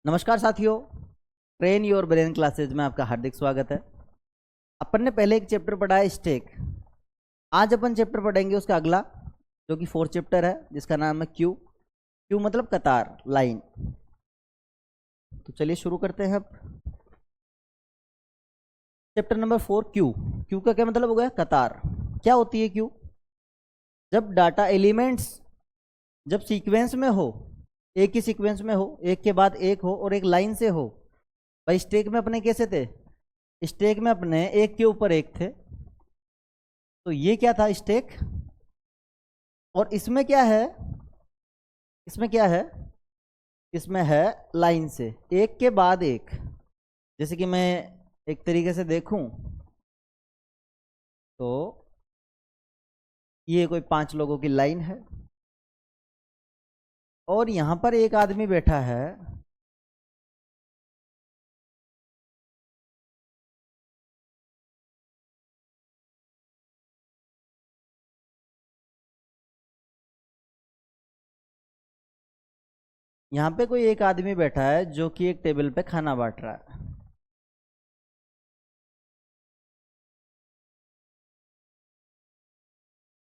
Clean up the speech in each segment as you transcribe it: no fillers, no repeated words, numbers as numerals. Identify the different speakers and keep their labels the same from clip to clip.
Speaker 1: नमस्कार साथियों, train your brain classes में आपका हार्दिक स्वागत है। अपन ने पहले एक चैप्टर पढ़ा है स्टेक। आज अपन चैप्टर पढ़ेंगे उसका अगला, जो कि 4th चैप्टर है, जिसका नाम है क्यू। क्यू मतलब कतार, लाइन। तो चलिए शुरू करते हैं अब। Chapter number 4, Q. क्यू का क्या मतलब हो गया? कतार। क्या होती है क्यू? जब डाटा एलिमेंट्स जब सीक्वेंस में हो, एक ही सीक्वेंस में हो, एक के बाद एक हो और एक लाइन से हो। भाई स्टेक में अपने कैसे थे? स्टेक में अपने एक के ऊपर एक थे। तो ये क्या था? स्टेक। और इसमें क्या है? इसमें क्या है? इसमें है लाइन से, एक के बाद एक। जैसे कि मैं एक तरीके से देखूं तो ये कोई 5 लोगों की लाइन है और यहां पर एक आदमी बैठा है। यहां पे कोई एक आदमी बैठा है जो कि एक टेबल पे खाना बांट रहा है।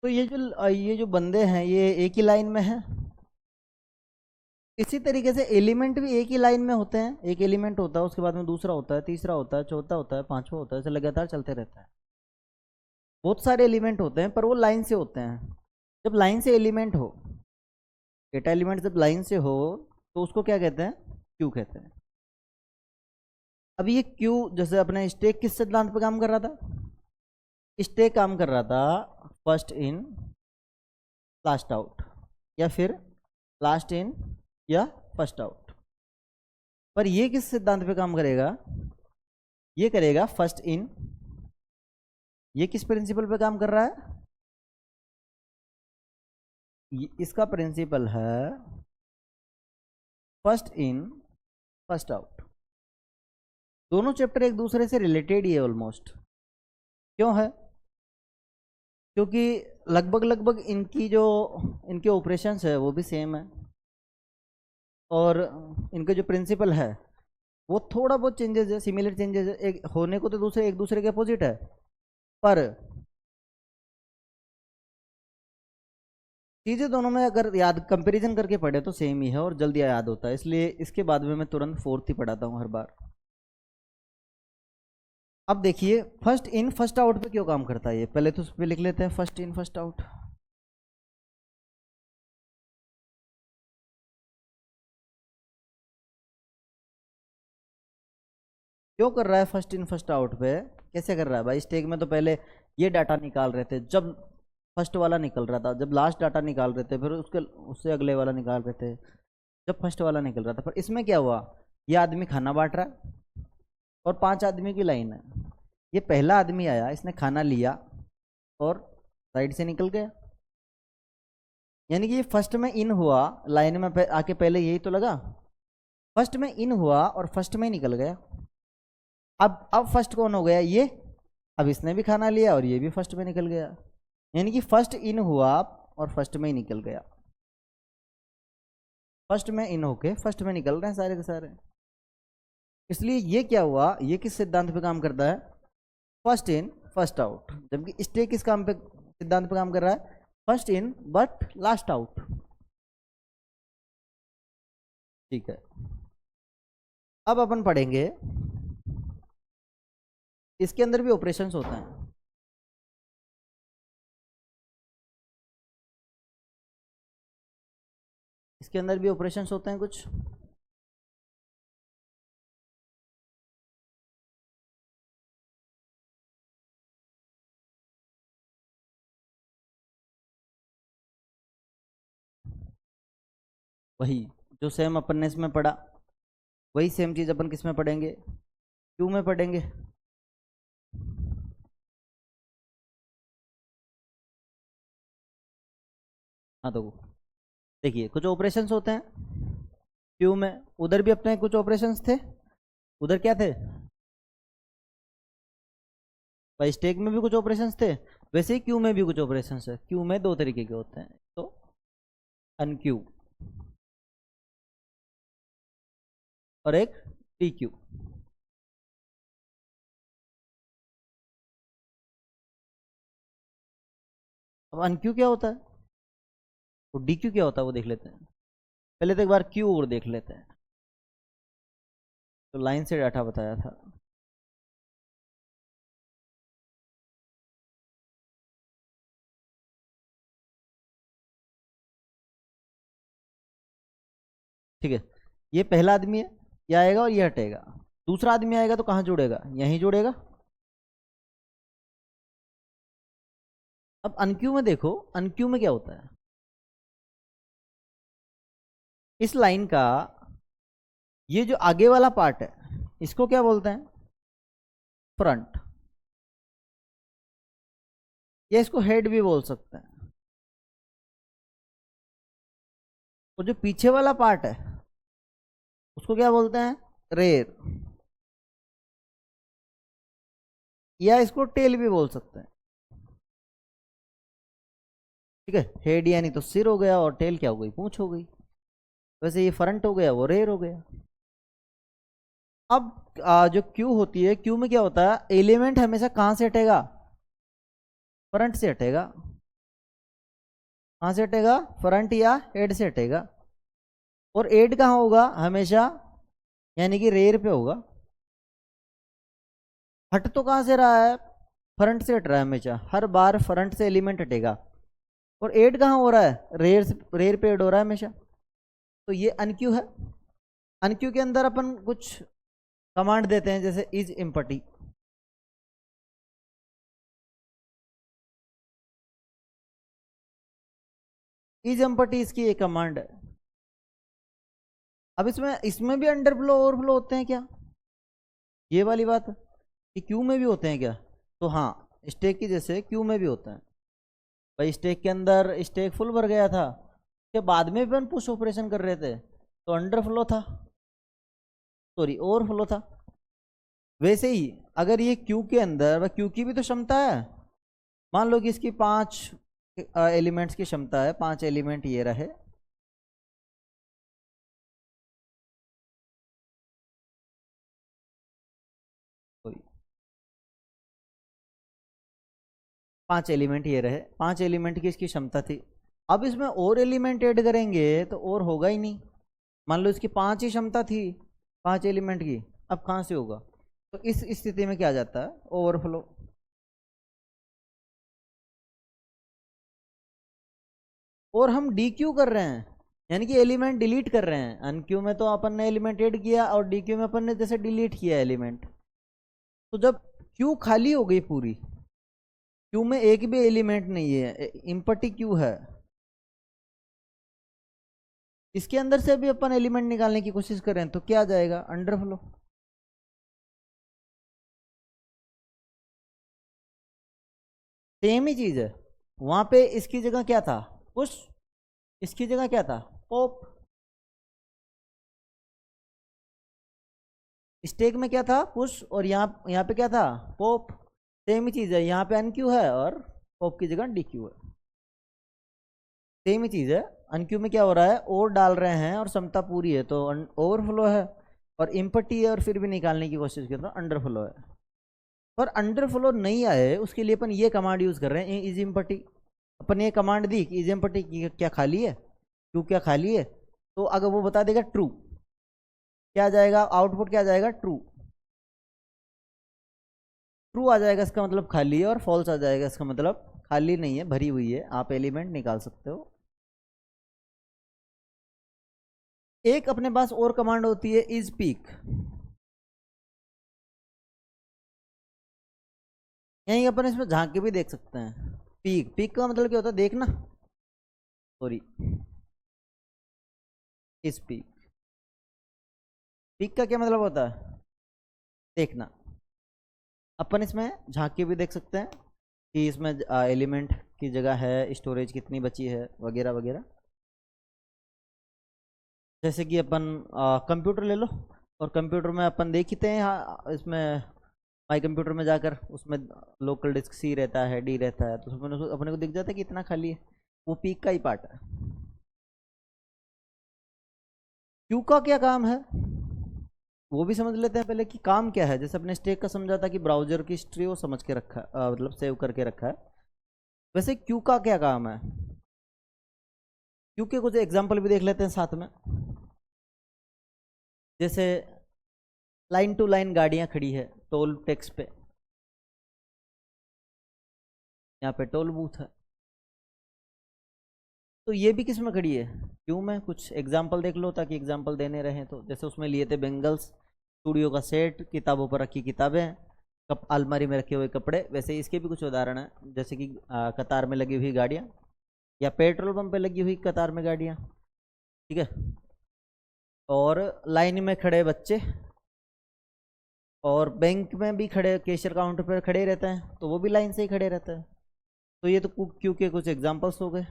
Speaker 1: तो ये जो बंदे हैं ये एक ही लाइन में हैं। इसी तरीके से एलिमेंट भी एक ही लाइन में होते हैं। एक एलिमेंट होता है, उसके बाद में दूसरा होता है, तीसरा होता है, चौथा होता है, पांचवा होता है, ऐसे लगातार चलते रहता है। बहुत सारे एलिमेंट होते हैं पर वो लाइन से होते हैं। जब लाइन से एलिमेंट हो, डेटा एलिमेंट जब लाइन से हो तो उसको क्या कहते हैं? क्यू कहते हैं। अब ये क्यू, जैसे अपने स्टेक किस सिद्धांत पे काम कर रहा था? स्टेक काम कर रहा था फर्स्ट इन लास्ट आउट, या फिर लास्ट इन या फर्स्ट आउट। पर ये किस सिद्धांत पे काम करेगा? ये करेगा फर्स्ट इन। ये किस प्रिंसिपल पे काम कर रहा है? इसका प्रिंसिपल है फर्स्ट इन फर्स्ट आउट। दोनों चैप्टर एक दूसरे से रिलेटेड ही है ऑलमोस्ट। क्यों है? क्योंकि लगभग लगभग इनके ऑपरेशंस है वो भी सेम है, और इनके जो प्रिंसिपल है वो थोड़ा बहुत चेंजेस है, सिमिलर चेंजेस है। एक होने को तो दूसरे एक दूसरे के अपोजिट है, पर चीज़ें दोनों में अगर याद कंपैरिजन करके पढ़े तो सेम ही है और जल्दी याद होता है। इसलिए इसके बाद में मैं तुरंत 4th ही पढ़ाता हूँ हर बार। अब देखिए फर्स्ट इन फर्स्ट आउट पे क्यों काम करता है ये, पहले तो उस पर लिख लेते हैं फर्स्ट इन फर्स्ट आउट। क्यों कर रहा है फर्स्ट इन फर्स्ट आउट पे? कैसे कर रहा है भाई? स्टेक में तो पहले ये डाटा निकाल रहे थे, जब फर्स्ट वाला निकल रहा था, जब लास्ट डाटा निकाल रहे थे, फिर उसके उससे अगले वाला निकाल रहे थे, जब फर्स्ट वाला निकल रहा था। पर इसमें क्या हुआ? ये आदमी खाना बांट रहा है और 5 आदमी की लाइन है। ये पहला आदमी आया, इसने खाना लिया और साइड से निकल गया। यानी कि ये फर्स्ट में इन हुआ, लाइन में आके पहले यही तो लगा। फर्स्ट में इन हुआ और फर्स्ट में ही निकल गया। अब फर्स्ट कौन हो गया? ये। अब इसने भी खाना लिया और ये भी फर्स्ट में निकल गया। यानी कि फर्स्ट इन हुआ और फर्स्ट में ही निकल गया। फर्स्ट में इन होके फर्स्ट में निकल रहे हैं सारे के सारे। इसलिए ये क्या हुआ? ये किस सिद्धांत पे काम करता है? First in first out. जबकि स्टेक किस काम पे, सिद्धांत पे काम कर रहा है? First in but last out. ठीक है, अब अपन पढ़ेंगे इसके अंदर भी ऑपरेशंस होते हैं। इसके अंदर भी ऑपरेशंस होते हैं कुछ। वही जो सेम अपन ने इसमें पढ़ा, वही सेम चीज अपन किस में पढ़ेंगे? क्यू में पढ़ेंगे। हाँ तो देखिए कुछ ऑपरेशंस होते हैं क्यू में। उधर भी अपने कुछ ऑपरेशंस थे। उधर क्या थे? भाई स्टेक में भी कुछ ऑपरेशंस थे, वैसे ही क्यू में भी कुछ ऑपरेशंस है। क्यू में 2 तरीके के होते हैं, तो अनक्यू। और एक डी क्यू। अब अनक्यू क्या होता है, वो डी क्यू क्या होता है वो देख लेते हैं। पहले तो एक बार क्यू और देख लेते हैं। तो लाइन से डाटा बताया था। ठीक है, ये पहला आदमी है, ये आएगा और ये हटेगा। दूसरा आदमी आएगा तो कहाँ जुड़ेगा, यहीं जुड़ेगा। अब अनक्यू में देखो, अनक्यू में क्या होता है, इस लाइन का ये जो आगे वाला पार्ट है इसको क्या बोलते हैं, फ्रंट, या इसको हेड भी बोल सकते हैं। और जो पीछे वाला पार्ट है उसको क्या बोलते हैं, रेयर, या इसको टेल भी बोल सकते हैं। ठीक है, हेड यानी तो सिर हो गया और टेल क्या हो गई, पूंछ हो गई। वैसे ये फ्रंट हो गया, वो रेयर हो गया। अब जो क्यू होती है, क्यू में क्या होता है, एलिमेंट हमेशा कहां से हटेगा, फ्रंट से हटेगा। कहां से हटेगा, फ्रंट या हेड से हटेगा। और एड कहाँ होगा हमेशा, यानी कि रेयर पे होगा। हट तो कहां से रहा है, फ्रंट से हट रहा है हमेशा, हर बार फ्रंट से एलिमेंट हटेगा। और एड कहाँ हो रहा है, रेयर से, रेयर पे एड हो रहा है हमेशा। तो ये अनक्यू है। अनक्यू के अंदर अपन कुछ कमांड देते हैं, जैसे इज इम्पटी। इज इम्पटी इसकी एक कमांड है। अब इसमें इसमें भी अंडरफ्लो ओवरफ्लो होते हैं क्या, ये वाली बात कि क्यू में भी होते हैं क्या। तो हाँ, स्टेक की जैसे क्यू में भी होता है। भाई स्टेक के अंदर स्टेक फुल भर गया था, के बाद में भी अपन पुश ऑपरेशन कर रहे थे तो अंडरफ्लो था, सॉरी ओवरफ्लो था। वैसे ही अगर ये क्यू के अंदर, क्यू की भी तो क्षमता है, मान लो कि इसकी 5 एलिमेंट्स की क्षमता है, 5 एलिमेंट ये रहे। सॉरी, 5 एलिमेंट ये रहे, 5 एलिमेंट की इसकी क्षमता थी। अब इसमें और एलिमेंट ऐड करेंगे तो और होगा ही नहीं। मान लो इसकी 5 ही क्षमता थी, 5 एलिमेंट की, अब कहाँ से होगा। तो इस स्थिति में क्या आ जाता है, ओवरफ्लो। और हम डी क्यू कर रहे हैं, यानी कि एलिमेंट डिलीट कर रहे हैं। अनक्यू में तो अपन ने एलिमेंट ऐड किया और डी क्यू में अपन ने जैसे डिलीट किया एलिमेंट। तो जब क्यू खाली हो गई पूरी, क्यू में एक भी एलिमेंट नहीं है, इम्पटी क्यू है, इसके अंदर से भी अपन एलिमेंट निकालने की कोशिश करें तो क्या आ जाएगा, अंडरफ्लो। सेम ही चीज है, वहां पे इसकी जगह क्या था, पुश, इसकी जगह क्या था, पॉप। स्टेक में क्या था, पुश, और यहाँ यहाँ पे क्या था, पॉप। सेम ही चीज है, यहाँ पे अनक्यू है और पॉप की जगह डी क्यू है। सेम ही चीज है। अनक्यू में क्या हो रहा है, और डाल रहे हैं और क्षमता पूरी है तो ओवरफ्लो है, और इम्पटी है और फिर भी निकालने की कोशिश कर रहे हैं, अंडरफ्लो है। पर अंडरफ्लो नहीं आए उसके लिए अपन ये कमांड यूज कर रहे हैं, इज इम्पटी। अपन ये कमांड दी कि इज इम्पटी क्या खाली है, क्यू क्या खाली है, तो अगर वो बता देगा ट्रू, क्या आ जाएगा आउटपुट, क्या आ जाएगा, ट्रू। ट्रू आ जाएगा इसका मतलब खाली है, और फॉल्स आ जाएगा इसका मतलब खाली नहीं है, भरी हुई है, आप एलिमेंट निकाल सकते हो। एक अपने पास और कमांड होती है, इज पीक। यहीं अपन इसमें झांक के भी देख सकते हैं। पीक, पीक का मतलब क्या होता है, देखना, सॉरी, इज पीक। पीक का क्या मतलब होता है, देखना। अपन इसमें झांक के भी देख सकते हैं कि इसमें एलिमेंट की जगह है, स्टोरेज कितनी बची है, वगैरह वगैरह। जैसे कि अपन कंप्यूटर ले लो, और कंप्यूटर में अपन देखते हैं यहाँ इसमें माई कंप्यूटर में जाकर, उसमें लोकल डिस्क सी रहता है, डी रहता है, तो उसमें अपने को दिख जाता है कि इतना खाली है, वो पीक का ही पार्ट है। क्यू का क्या काम है, वो भी समझ लेते हैं पहले कि काम क्या है। जैसे अपने स्टैक का समझा था कि ब्राउजर की हिस्ट्री वो समझ के रखा है, मतलब सेव करके रखा है। वैसे क्यू का क्या काम है, क्यू के कुछ एग्जाम्पल भी देख लेते हैं साथ में। जैसे लाइन टू लाइन गाड़ियां खड़ी है टोल टैक्स पे, यहाँ पे टोल बूथ है, तो ये भी किस में खड़ी है, क्यों में। कुछ एग्जाम्पल देख लो ताकि एग्जाम्पल देने रहे तो। जैसे उसमें लिए थे बेंगल्स, स्टूडियो का सेट, किताबों पर रखी किताबें, कप अलमारी में रखे हुए कपड़े। वैसे इसके भी कुछ उदाहरण हैं, जैसे कि कतार में लगी हुई गाड़ियाँ, या पेट्रोल पंप पे लगी हुई कतार में गाड़ियाँ, ठीक है। और लाइन में खड़े बच्चे, और बैंक में भी खड़े, कैशियर काउंटर पर खड़े रहते हैं तो वो भी लाइन से ही खड़े रहते हैं। तो ये तो क्यू के कुछ एग्जाम्पल्स हो गए।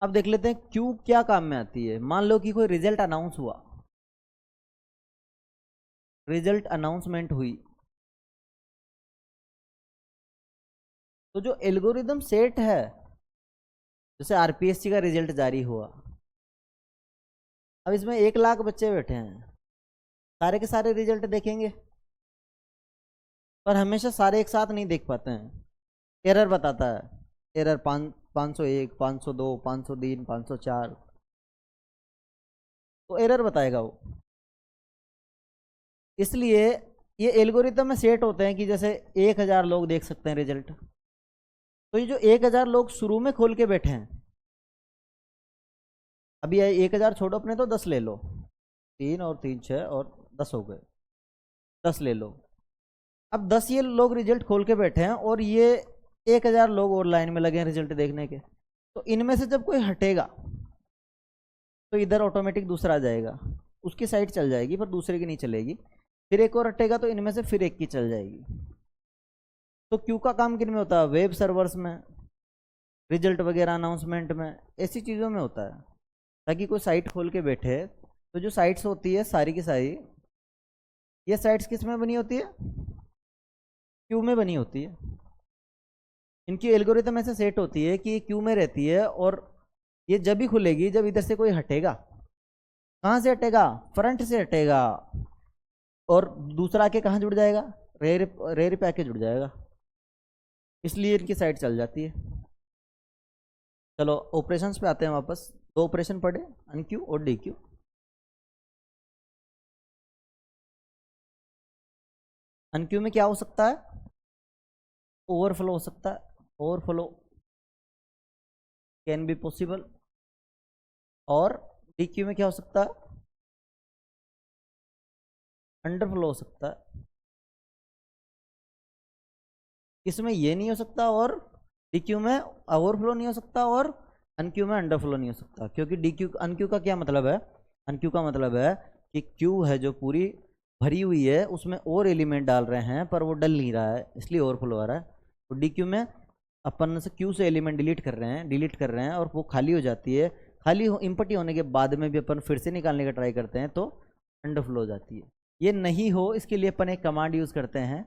Speaker 1: अब देख लेते हैं क्यू क्या काम में आती है। मान लो कि कोई रिजल्ट अनाउंस हुआ, रिजल्ट अनाउंसमेंट हुई, तो जो एल्गोरिदम सेट है, जैसे आरपीएससी का रिजल्ट जारी हुआ, अब इसमें 1 लाख बच्चे बैठे हैं, सारे के सारे रिजल्ट देखेंगे, पर हमेशा सारे एक साथ नहीं देख पाते हैं। एरर बताता है, एरर 501, 502, 503, 504, तो एरर बताएगा वो। इसलिए ये एल्गोरिदम में सेट होते हैं कि जैसे 1000 लोग देख सकते हैं रिजल्ट, तो ये जो 1000 लोग शुरू में खोल के बैठे हैं, अभी 1000 छोड़ो अपने, तो 10 ले लो, 3 और 3 6 और 10 हो गए, 10 ले लो। अब 10 ये लोग रिजल्ट खोल के बैठे हैं और ये 1000 लोग और लाइन में लगे हैं रिजल्ट देखने के। तो इनमें से जब कोई हटेगा तो इधर ऑटोमेटिक दूसरा आ जाएगा, उसकी साइड चल जाएगी पर दूसरे की नहीं चलेगी। फिर एक और हटेगा तो इनमें से फिर एक की चल जाएगी। तो क्यू का काम किन में होता है, वेब सर्वर्स में, रिजल्ट वगैरह अनाउंसमेंट में, ऐसी चीज़ों में होता है। ताकि कोई साइट खोल के बैठे, तो जो साइट्स होती है सारी की सारी, ये साइट्स किस में बनी होती है, क्यू में बनी होती है। इनकी एल्गोरिथम ऐसे सेट होती है कि ये क्यू में रहती है, और ये जब भी खुलेगी जब इधर से कोई हटेगा। कहाँ से हटेगा, फ्रंट से हटेगा, और दूसरा आके कहाँ जुड़ जाएगा, रेयर रेयर पे आके जुड़ जाएगा, इसलिए इनकी साइड चल जाती है। चलो ऑपरेशंस पे आते हैं वापस। 2 ऑपरेशन पढ़े, अनक्यू और डी क्यू। अनक्यू में क्या हो सकता है, ओवरफ्लो हो सकता है, ओवरफ्लो कैन बी पॉसिबल। और डी क्यू में क्या हो सकता है, अंडरफ्लो हो सकता है। इसमें ये नहीं हो सकता, और डी क्यू में ओवरफ्लो नहीं हो सकता, और अनक्यू में अंडरफ्लो नहीं हो सकता। क्योंकि डी क्यू, अनक्यू का क्या मतलब है, अनक्यू का मतलब है कि क्यू है जो पूरी भरी हुई है, उसमें और एलिमेंट डाल रहे हैं पर वो डल नहीं रहा है, इसलिए ओवरफ्लो आ रहा है। तो डी क्यू में अपन से क्यू से एलिमेंट डिलीट कर रहे हैं और वो खाली हो जाती है। खाली इम्पटी होने के बाद में भी अपन फिर से निकालने का ट्राई करते हैं तो अंडरफ्लो हो जाती है। ये नहीं हो इसके लिए अपन एक कमांड यूज करते हैं,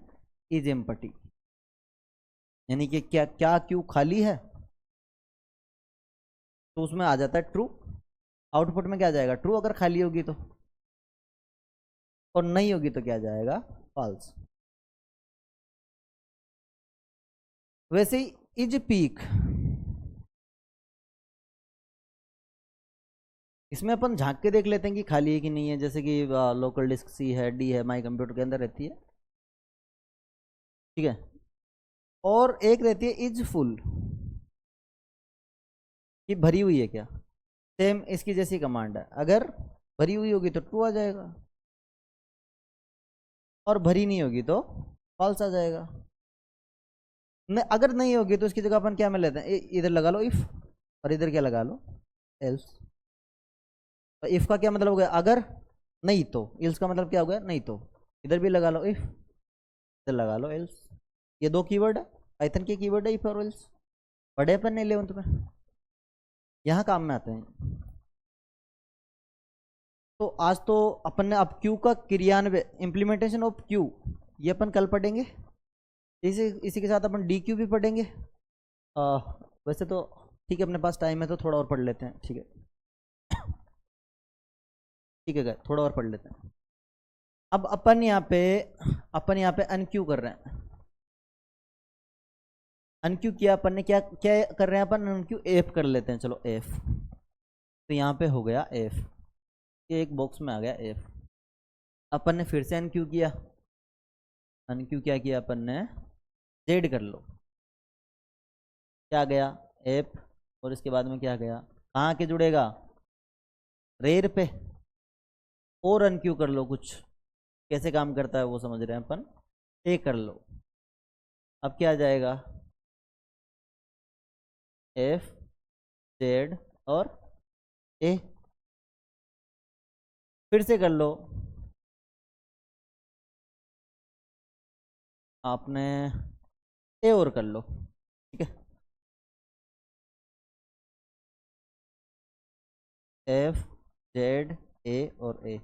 Speaker 1: इज एम्पटी, यानी कि क्या क्या क्यू खाली है तो उसमें आ जाता है ट्रू, आउटपुट में क्या जाएगा, ट्रू अगर खाली होगी तो, और नहीं होगी तो क्या जाएगा, फॉल्स। वैसे ही इज पीक, इसमें अपन झांक के देख लेते हैं कि खाली है कि नहीं है। जैसे कि लोकल डिस्क सी है, डी है, माई कंप्यूटर के अंदर रहती है, ठीक है। और एक रहती है इज फुल, कि भरी हुई है क्या। सेम इसकी जैसी कमांड है, अगर भरी हुई होगी तो ट्रू आ जाएगा, और भरी नहीं होगी तो फॉल्स आ जाएगा। अगर नहीं होगी तो इसकी जगह अपन क्या में लेते हैं, इधर लगा लो इफ, और इधर क्या लगा लो, एल्स। तो इफ का क्या मतलब हो गया, अगर, नहीं तो। एल्स का मतलब क्या हो गया, नहीं तो। इधर भी लगा लो इफ, इधर लगा लो एल्स। ये 2 कीवर्ड है, पाइथन के कीवर्ड है इफ और एल्स, पढ़े अपन ने 11th में, यहाँ काम में आते हैं। तो आज तो अपन ने अब क्यू का क्रियान्वय, इम्प्लीमेंटेशन ऑफ क्यू, ये अपन कल पढ़ेंगे। इसी के साथ अपन डी क्यू भी पढ़ेंगे। वैसे तो ठीक है, अपने पास टाइम है तो थोड़ा और पढ़ लेते हैं। ठीक है, ठीक है गाइस, थोड़ा और पढ़ लेते हैं। अब अपन यहाँ पे अनक्यू कर रहे हैं। अनक्यू किया अपन ने, क्या क्या कर रहे हैं अपन, अनक्यू एफ कर लेते हैं। चलो एफ, तो यहाँ पे हो गया एफ, ये एक बॉक्स में आ गया एफ। अपन ने फिर से अनक्यू किया। अनक्यू क्या किया अपन ने, जेड कर लो, क्या गया एफ, और इसके बाद में क्या गया, कहाँ के जुड़ेगा, रेर पे। और अनक्यू कर लो, कुछ कैसे काम करता है वो समझ रहे हैं अपन। ए कर लो, अब क्या आ जाएगा, एफ, जेड और ए। फिर से कर लो आपने, ए और कर लो। ठीक है, एफ, जेड, ए और ए।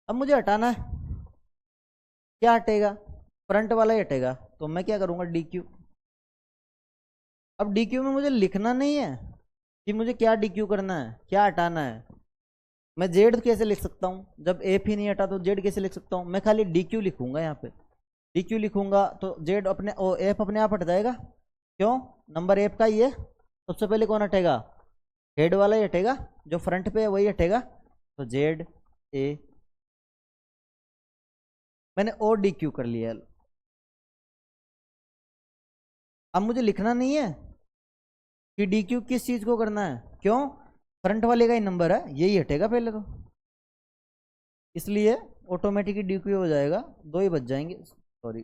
Speaker 1: अब मुझे हटाना है, क्या हटेगा, फ्रंट वाला ही हटेगा, तो मैं क्या करूंगा, डी क्यू। अब डी क्यू में मुझे लिखना नहीं है कि मुझे क्या डी क्यू करना है, क्या हटाना है। मैं जेड कैसे लिख सकता हूँ, जब एफ ही नहीं हटा तो जेड कैसे लिख सकता हूँ। मैं खाली डी क्यू लिखूंगा, यहाँ पे डी क्यू लिखूंगा तो जेड अपने एफ अपने आप हट जाएगा। क्यों, नंबर एफ का ही है। सबसे पहले कौन हटेगा, हेड वाला ही हटेगा, जो फ्रंट पे है वही हटेगा। तो जेड ए, मैंने ओ डी क्यू कर लिया। अब मुझे लिखना नहीं है कि डी क्यू किस चीज को करना है। क्यों, फ्रंट वाले का ही नंबर है, यही हटेगा पहले तो, इसलिए ऑटोमेटिकली डी क्यू हो जाएगा। दो ही बच जाएंगे, सॉरी,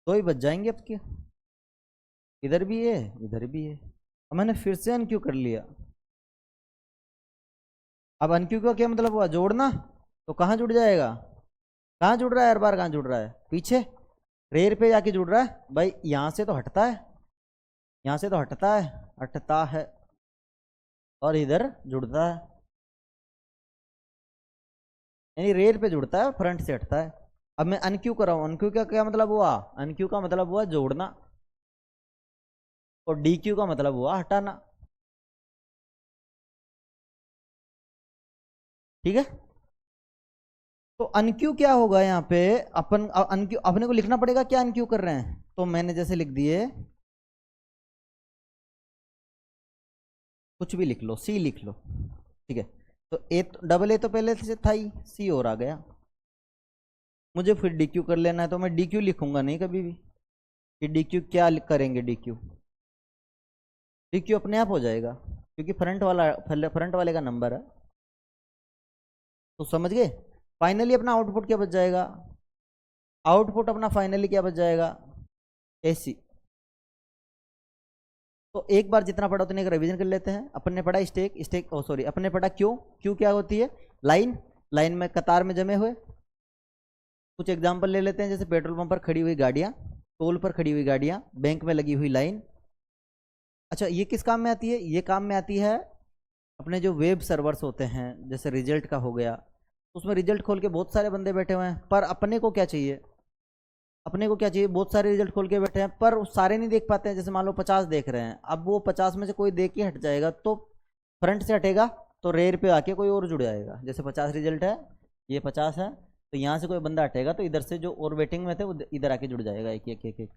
Speaker 1: दो ही बच जाएंगे अब के, इधर भी है इधर भी है। अब मैंने फिर से अनक्यू कर लिया। अब अनक्यू का क्या मतलब हुआ, जोड़ना। तो कहाँ जुड़ जाएगा, कहाँ जुड़ रहा है, हर बार कहाँ जुड़ रहा है, पीछे रेर पे जाके जुड़ रहा है भाई। यहाँ से तो हटता है, यहाँ से तो हटता है और इधर जुड़ता है, यानी रेर पे जुड़ता है, फ्रंट से हटता है। अब मैं अनक्यू कर रहा हूँ, अनक्यू का क्या मतलब हुआ, अनक्यू का मतलब हुआ जोड़ना, और डी क्यू का मतलब हुआ हटाना। ठीक है, तो अनक्यू क्या होगा यहाँ पे, अपन अनक्यू अपने को लिखना पड़ेगा क्या अनक्यू कर रहे हैं। तो मैंने जैसे लिख दिए, कुछ भी लिख लो, सी लिख लो। ठीक है, तो ए डबल ए तो पहले से था ही, सी और आ गया। मुझे फिर डी क्यू कर लेना है, तो मैं डी क्यू लिखूंगा नहीं कभी भी कि डी क्यू क्या करेंगे, डी क्यू, डी क्यू अपने आप हो जाएगा, क्योंकि फ्रंट वाले का नंबर है। तो समझ गए, फाइनली अपना आउटपुट क्या बच जाएगा, आउटपुट अपना फाइनली क्या बच जाएगा, एसी। तो एक बार जितना पढ़ा उतने का रिवीजन कर लेते हैं। अपन ने पढ़ा स्टेक ओ सॉरी, अपन ने पढ़ा क्यू, क्यू क्या होती है, लाइन, लाइन में कतार में जमे हुए। कुछ एग्जांपल ले लेते हैं, जैसे पेट्रोल पंप पर खड़ी हुई गाड़ियां, टोल पर खड़ी हुई गाड़ियां, बैंक में लगी हुई लाइन। अच्छा, ये किस काम में आती है, ये काम में आती है अपने जो वेब सर्वर्स होते हैं, जैसे रिजल्ट का हो गया, उसमें रिजल्ट खोल के बहुत सारे बंदे बैठे हुए हैं, पर अपने को क्या चाहिए, अपने को क्या चाहिए, बहुत सारे रिजल्ट खोल के बैठे हैं पर सारे नहीं देख पाते हैं। जैसे मान लो 50 देख रहे हैं, अब वो 50 में से कोई देख के हट जाएगा, तो फ्रंट से हटेगा तो रेयर पे आके कोई और जुड़ जाएगा। जैसे 50 रिजल्ट है, ये 50 है, तो यहाँ से कोई बंदा हटेगा तो इधर से जो और वेटिंग में थे वो इधर आके जुड़ जाएगा, एक एक एक एक।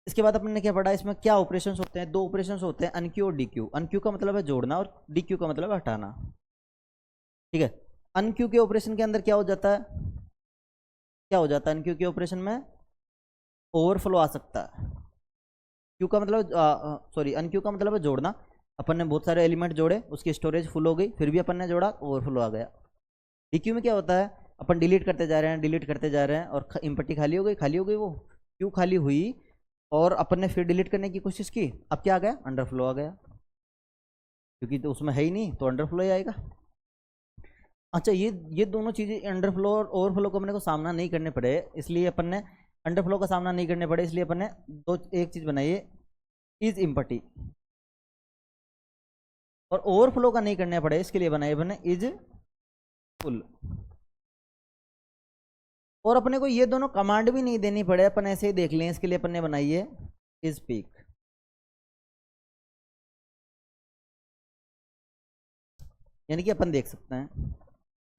Speaker 1: इसके बाद अपन ने क्या पढ़ा, इसमें क्या ऑपरेशंस होते हैं, दो ऑपरेशंस होते हैं, अनक्यू और डीक्यू। अनक्यू का मतलब है जोड़ना और डीक्यू का मतलब है हटाना। ठीक है, अनक्यू के ऑपरेशन के अंदर क्या हो जाता है, क्या हो जाता है अनक्यू के ऑपरेशन में, ओवरफ्लो आ सकता है। क्यू का मतलब सॉरी, अनक्यू का मतलब है जोड़ना। अपन ने बहुत सारे एलिमेंट जोड़े, उसकी स्टोरेज फुल हो गई, फिर भी अपन ने जोड़ा, ओवरफ्लो आ गया। डीक्यू में क्या होता है, अपन डिलीट करते जा रहे हैं, डिलीट करते जा रहे हैं, और इम्पट्टी खाली हो गई, खाली हो गई, वो क्यू खाली हुई, और अपन ने फिर डिलीट करने की कोशिश की, अब क्या आ गया, अंडरफ्लो आ गया, क्योंकि तो उसमें है ही नहीं, तो अंडरफ्लो ही आएगा। अच्छा, ये दोनों चीज़ें अंडरफ्लो और ओवरफ्लो को अपने को सामना नहीं करने पड़े, इसलिए अपन ने अंडरफ्लो का सामना नहीं करने पड़े, इसलिए अपन ने एक चीज़ बनाई है, इज इम्पटी। और ओवरफ्लो का नहीं करने पड़े, इसके लिए बनाई अपन ने इज फुल। और अपने को ये दोनों कमांड भी नहीं देनी पड़े, अपन ऐसे ही देख लें, इसके लिए अपन ने बनाई है इज पीक। यानी कि अपन देख सकते हैं।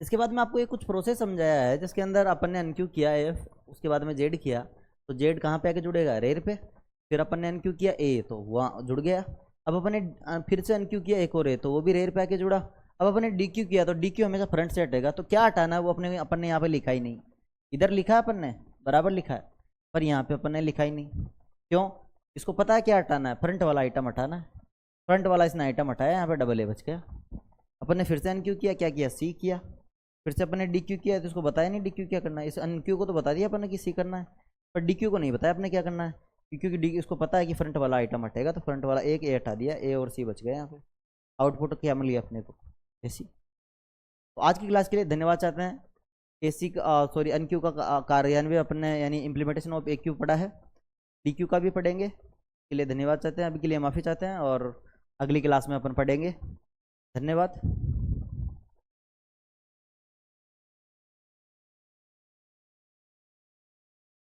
Speaker 1: इसके बाद में आपको ये कुछ प्रोसेस समझाया है जिसके अंदर अपन ने एनक्यू किया एफ, उसके बाद में जेड किया, तो जेड कहाँ पे आके जुड़ेगा, रेर पे। फिर अपन ने एनक्यू किया ए, तो वहाँ जुड़ गया। अब अपन ने फिर से एनक्यू किया एक और ए, तो वो भी रेर पे आके जुड़ा। अब अपन ने डी क्यू किया, तो डी क्यू हमेशा फ्रंट से हटेगा, तो क्या हटाना है वो अपने अपन ने यहाँ पे लिखा ही नहीं। इधर लिखा है अपन ने, बराबर लिखा है, पर यहाँ पे अपन ने लिखा ही नहीं। क्यों? इसको पता है क्या हटाना है, फ्रंट वाला आइटम हटाना है। फ्रंट वाला इसने आइटम हटाया, यहाँ पे डबल ए बच गया। अपन ने फिर से एन क्यू किया, क्या किया, सी किया। फिर से अपन ने डी क्यू किया, तो इसको बताया नहीं डी क्यू क्या करना है। इस एन क्यू को तो बता दिया अपन ने कि सी करना है, पर डी क्यू को नहीं बताया अपने क्या करना है, क्योंकि डी इसको पता है कि फ्रंट वाला आइटम हटेगा, तो फ्रंट वाला एक ए हटा दिया, ए और सी बच गया यहाँ पे। आउटपुट क्या मिल गया अपने को, एसी। तो आज की क्लास के लिए धन्यवाद चाहते हैं। एसी सॉरी एन क्यू का कार्यान्वयन अपन ने यानी इम्प्लीमेंटेशन ऑफ ए क्यू पढ़ा है, डी क्यू का भी पढ़ेंगे। के लिए धन्यवाद चाहते हैं, अभी के लिए माफ़ी चाहते हैं, और अगली क्लास में अपन पढ़ेंगे। धन्यवाद।